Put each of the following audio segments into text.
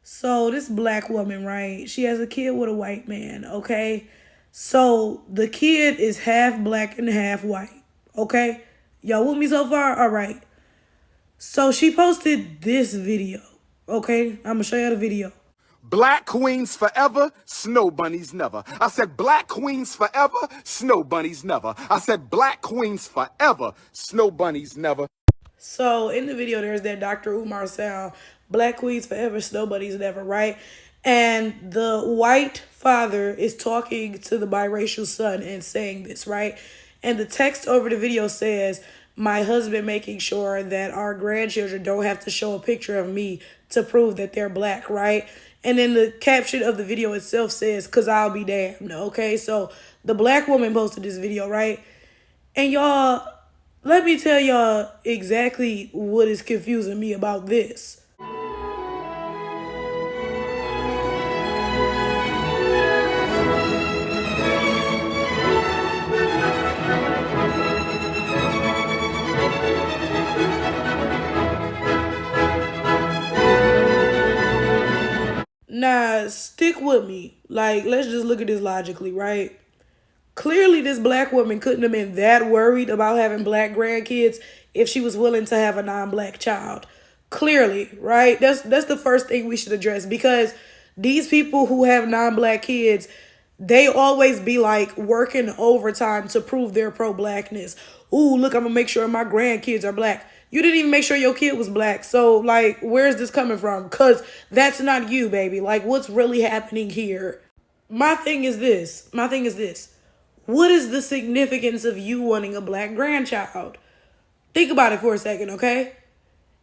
So this black woman, right? She has a kid with a white man, okay? So the kid is half black and half white, okay? Y'all with me so far? All right. So she posted this video, okay? I'm gonna show you the video. Black queens forever, snow bunnies never. I said black queens forever, snow bunnies never. I said black queens forever, snow bunnies never. So in the video, there's that Dr. Umar sound, Black Queens Forever, Snow Bunnies Never, right? And the white father is talking to the biracial son and saying this, right? And the text over the video says, my husband making sure that our grandchildren don't have to show a picture of me to prove that they're black, right? And then the caption of the video itself says, cause I'll be damned, okay? So the black woman posted this video, right? And y'all, let me tell y'all exactly what is confusing me about this. Now, stick with me. Like, let's just look at this logically, right? Clearly, this black woman couldn't have been that worried about having black grandkids if she was willing to have a non-black child. Clearly, right? That's the first thing we should address, because these people who have non-black kids, they always be like working overtime to prove their pro-blackness. Ooh, look, I'm gonna make sure my grandkids are black. You didn't even make sure your kid was black. So, like, where's this coming from? Because that's not you, baby. Like, what's really happening here? My thing is this. What is the significance of you wanting a black grandchild? Think about it for a second, okay?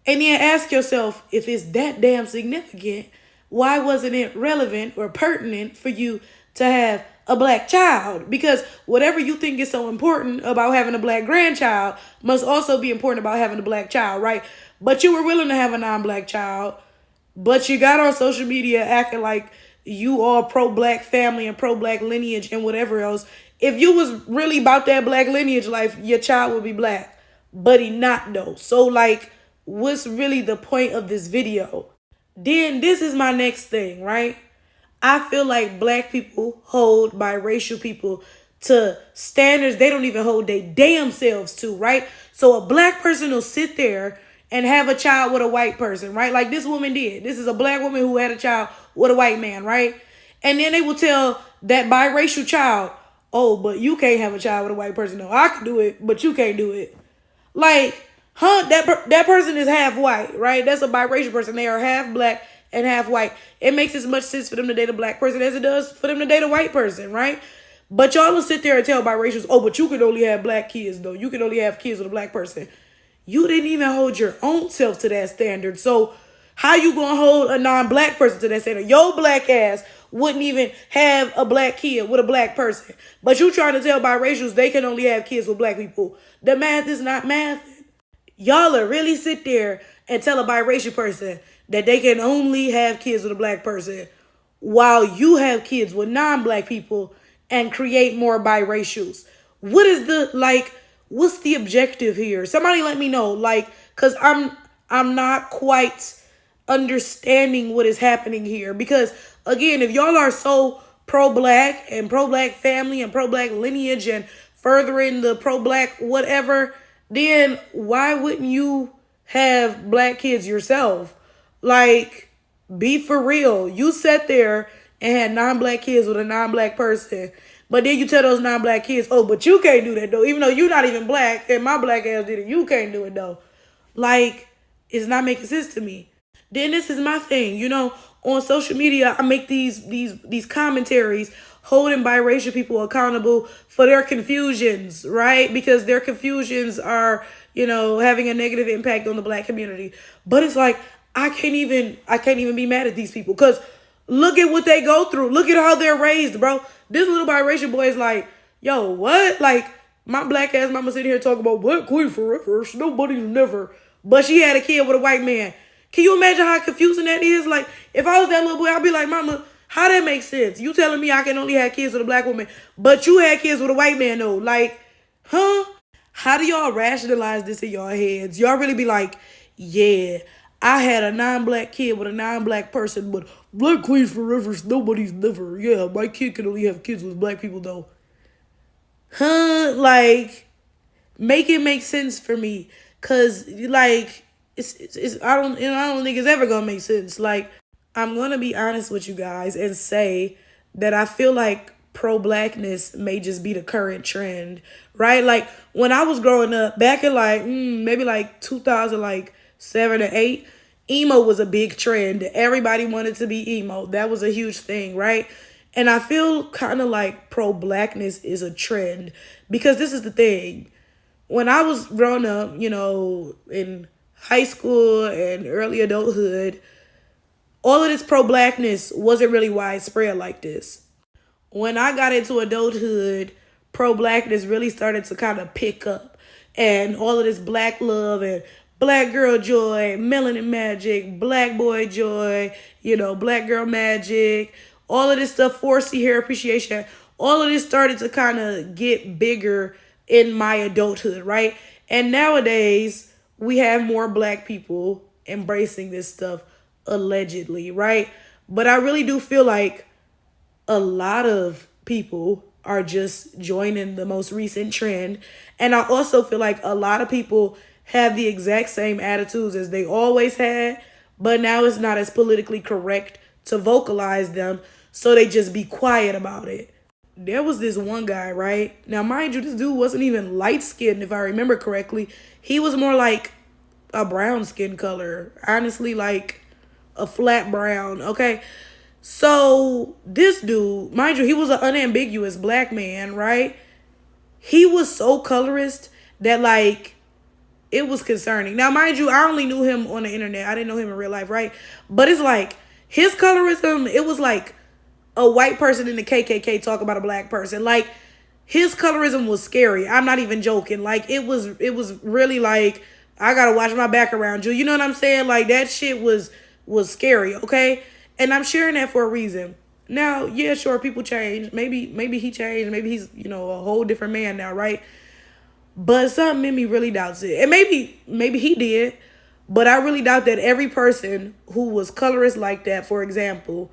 And then ask yourself, if it's that damn significant, why wasn't it relevant or pertinent for you to have a black child? Because whatever you think is so important about having a black grandchild must also be important about having a black child, right? But you were willing to have a non-black child, but you got on social media acting like you all pro-black family and pro-black lineage and whatever else. If you was really about that black lineage life, your child would be black. But he not though. So like, what's really the point of this video? Then this is my next thing, right? I feel like black people hold biracial people to standards they don't even hold their damn selves to, right? So a black person will sit there and have a child with a white person, right? Like this woman did. This is a black woman who had a child with a white man, right? And then they will tell that biracial child, oh, but you can't have a child with a white person. No, I can do it, but you can't do it. Like, huh? That person is half white, right? That's a biracial person. They are half black and half white. It makes as much sense for them to date a black person as it does for them to date a white person, right? But y'all will sit there and tell biracials, oh, but you can only have black kids, though. You can only have kids with a black person. You didn't even hold your own self to that standard. So how you gonna hold a non-black person to that standard? Your black ass wouldn't even have a black kid with a black person. But you trying to tell biracials they can only have kids with black people. The math is not math. Y'all will really sit there and tell a biracial person that they can only have kids with a black person while you have kids with non-black people and create more biracials. What is the, like, what's the objective here? Somebody let me know, like, cause I'm not quite understanding what is happening here. Because again, if y'all are so pro-black and pro-black family and pro-black lineage and furthering the pro-black whatever, then why wouldn't you have black kids yourself? Like, be for real. You sat there and had non-black kids with a non-black person, but then you tell those non-black kids, oh, but you can't do that though. Even though you're not even black and my black ass did it, you can't do it though. Like, it's not making sense to me. Then this is my thing, on social media, I make these commentaries holding biracial people accountable for their confusions, right? Because their confusions are, having a negative impact on the black community. But it's like, I can't even be mad at these people, because look at what they go through. Look at how they're raised, bro. This little biracial boy is like, yo, what? Like, my black ass mama sitting here talking about black queen forever, nobody's never. But she had a kid with a white man. Can you imagine how confusing that is? Like, if I was that little boy, I'd be like, mama, how that makes sense? You telling me I can only have kids with a black woman, but you had kids with a white man though. Like, huh? How do y'all rationalize this in y'all heads? Y'all really be like, yeah, I had a non-black kid with a non-black person, but black queens forever, nobody's never. Yeah, my kid can only have kids with black people though. Huh? Like, make it make sense for me, cause like it's I don't think it's ever gonna make sense. Like, I'm gonna be honest with you guys and say that I feel like pro-blackness may just be the current trend, right? Like, when I was growing up back in like maybe like 2000 like 7 or 8, emo was a big trend. Everybody wanted to be emo. That was a huge thing, right? And I feel kind of like pro-blackness is a trend, because this is the thing. When I was growing up, in high school and early adulthood, all of this pro-blackness wasn't really widespread like this. When I got into adulthood, pro-blackness really started to kind of pick up. And all of this black love and black girl joy, melanin magic, black boy joy, black girl magic, all of this stuff, 4C hair appreciation, all of this started to kind of get bigger in my adulthood, right? And nowadays, we have more black people embracing this stuff, allegedly, right? But I really do feel like a lot of people are just joining the most recent trend. And I also feel like a lot of people have the exact same attitudes as they always had, but now it's not as politically correct to vocalize them, so they just be quiet about it. There was this one guy, right? Now, mind you, this dude wasn't even light skinned, if I remember correctly. He was more like a brown skin color. Honestly, like a flat brown, okay? So this dude, mind you, he was an unambiguous black man, right? He was so colorist that like it was concerning. Now, mind you, I only knew him on the internet. I didn't know him in real life, right? But it's like his colorism, it was like a white person in the KKK talk about a black person. Like, his colorism was scary. I'm not even joking. Like, it was really like, I gotta watch my back around you. You know what I'm saying? Like, that shit was scary, okay? And I'm sharing that for a reason. Now, yeah, sure, people change. Maybe he changed. Maybe he's, a whole different man now, right? But something in me really doubts it. And maybe he did. But I really doubt that every person who was colorist like that, for example,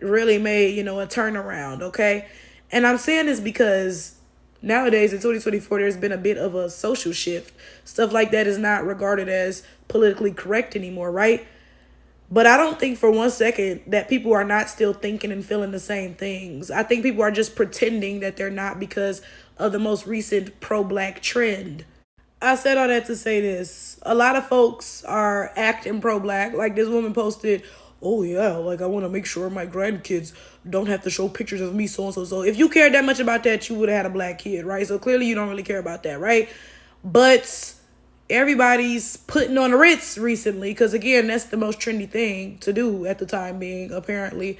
really made, a turnaround, okay? And I'm saying this because nowadays in 2024, there's been a bit of a social shift. Stuff like that is not regarded as politically correct anymore, right? But I don't think for one second that people are not still thinking and feeling the same things. I think people are just pretending that they're not because of the most recent pro-black trend. I said all that to say this. A lot of folks are acting pro-black. Like, this woman posted, oh yeah, like, I want to make sure my grandkids don't have to show pictures of me, so-and-so. So if you cared that much about that, you would have had a black kid, right? So clearly you don't really care about that, right? But everybody's putting on the Ritz recently, because again, that's the most trendy thing to do at the time being, apparently.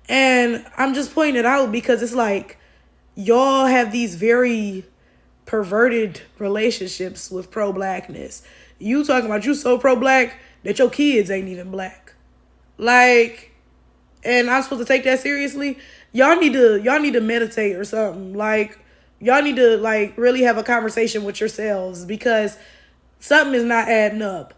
And I'm just pointing it out because it's like, y'all have these very perverted relationships with pro-blackness. You talking about you so pro-black that your kids ain't even black. Like, and I'm supposed to take that seriously? Y'all need to meditate or something. Like, y'all need to like really have a conversation with yourselves, because something is not adding up.